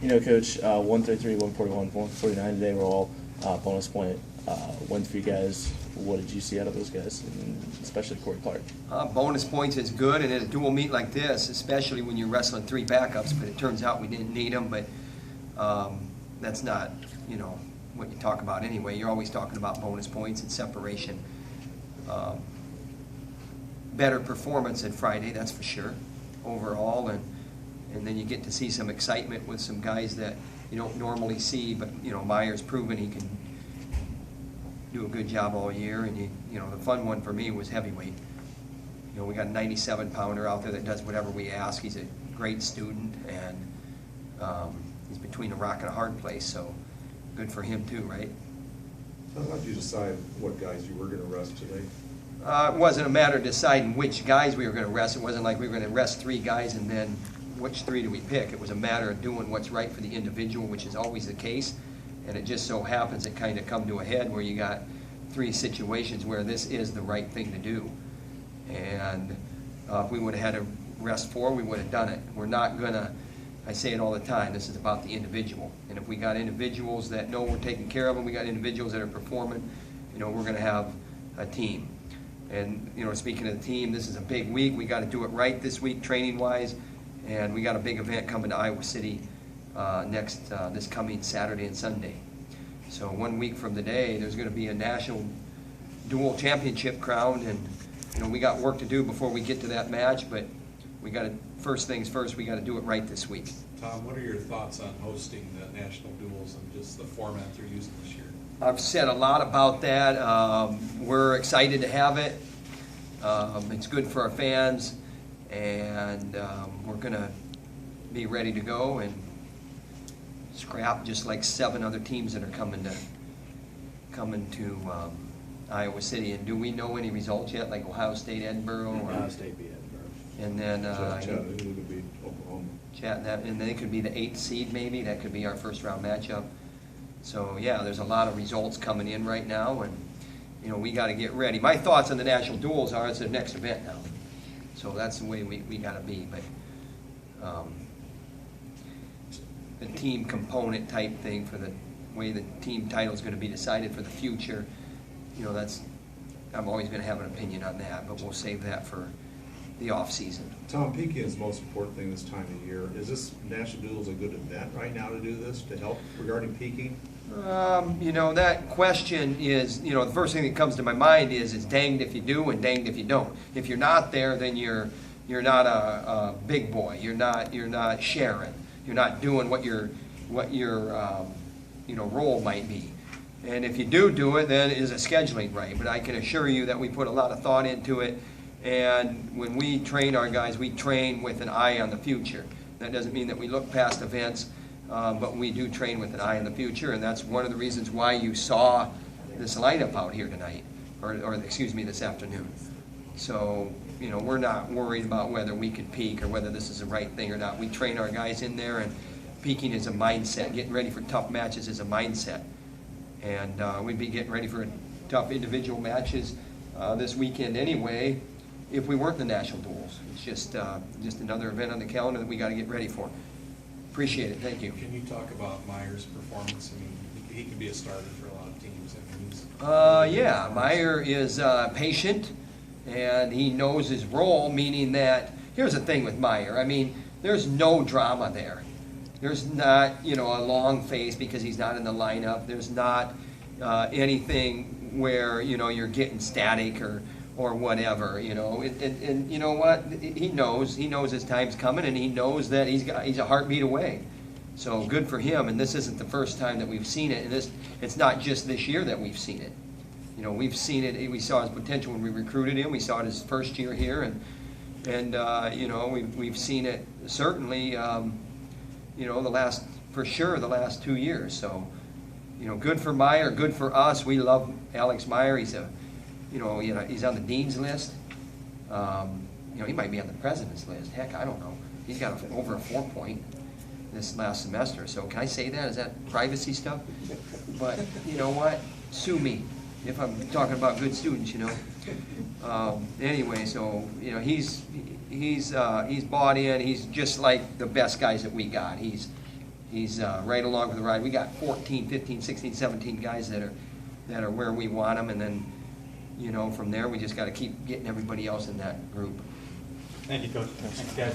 You know, Coach, 133, 141, 149 today were all bonus point wins for you guys. What did you see out of those guys, and especially Corey Clark? Bonus points is good, and in a dual meet like this, especially when you're wrestling three backups, but it turns out we didn't need them, but that's not, what you talk about anyway. You're always talking about bonus points and separation. Better performance than Friday, that's for sure, overall, and then you get to see some excitement with some guys that you don't normally see, but, Meyer's proven he can do a good job all year, and the fun one for me was heavyweight. We got a 97-pounder out there that does whatever we ask. He's a great student, and he's between a rock and a hard place, so good for him too, right? How did you decide what guys you were going to rest today? It wasn't a matter of deciding which guys we were going to rest. It wasn't like we were going to rest three guys and then which three do we pick. It was a matter of doing what's right for the individual, which is always the case. And it just so happens it kind of come to a head where you got three situations where this is the right thing to do. And if we would have had to rest four, we would have done it. We're not going to, I say it all the time, this is about the individual. And if we got individuals that know we're taking care of them, we got individuals that are performing, we're going to have a team. And, speaking of the team, this is a big week. We got to do it right this week, training-wise. And we got a big event coming to Iowa City this coming Saturday and Sunday. So 1 week from today, there's going to be a national dual championship crowned, and we got work to do before we get to that match. But we got to, first things first, we got to do it right this week. Tom, what are your thoughts on hosting the national duels and just the format they're using this year? I've said a lot about that. We're excited to have it. It's good for our fans, and we're going to be ready to go and scrap just like 7 other teams that are coming to Iowa City. And do we know any results yet, like Ohio State, Edinburgh? Ohio State beat Edinburgh. And then Chattanooga would be Oklahoma. and they could be the 8th seed maybe. That could be our first round matchup. So yeah, there's a lot of results coming in right now, and we got to get ready. My thoughts on the national duels are it's the next event now, so that's the way we got to be. But the team component type thing for the way the team title is going to be decided for the future, I'm always going to have an opinion on that, but we'll save that for the off season. Tom, peaking is the most important thing this time of year. Is this national duels a good event right now to do this, to help regarding peaking? That question is, the first thing that comes to my mind is it's danged if you do and danged if you don't. If you're not there, then you're not a big boy. You're not sharing. You're not doing what your role might be. And if you do it, then is a scheduling right. But I can assure you that we put a lot of thought into it. And when we train our guys, we train with an eye on the future. That doesn't mean that we look past events, but we do train with an eye on the future, and that's one of the reasons why you saw this lineup out here tonight, or excuse me, this afternoon. So, we're not worried about whether we can peak or whether this is the right thing or not. We train our guys in there, and peaking is a mindset. Getting ready for tough matches is a mindset. And we'd be getting ready for tough individual matches this weekend anyway, if we weren't in the national duels. It's just another event on the calendar that we got to get ready for. Appreciate it. Thank you. Can you talk about Meyer's performance? I mean, he can be a starter for a lot of teams. Yeah, Meyer is patient, and he knows his role, meaning that, here's the thing with Meyer. I mean, there's no drama there. There's not, a long face because he's not in the lineup. There's not anything where, you're getting static or whatever, and you know what? He knows his time's coming, and he knows that he's a heartbeat away. So good for him. And this isn't the first time that we've seen it. And it's not just this year that we've seen it. We've seen it. We saw his potential when we recruited him. We saw it his first year here, and we've seen it certainly. The last 2 years. So, good for Meyer, good for us. We love Alex Meyer. He's he's on the dean's list. He might be on the president's list. Heck, I don't know. He's got over a 4-point this last semester. So can I say that? Is that privacy stuff? But you know what? Sue me if I'm talking about good students. Anyway, so he's bought in. He's just like the best guys that we got. He's He's right along for the ride. We got 14, 15, 16, 17 guys that are where we want them, and then, you know, from there, we just got to keep getting everybody else in that group. Thank you, Coach. Thanks, guys.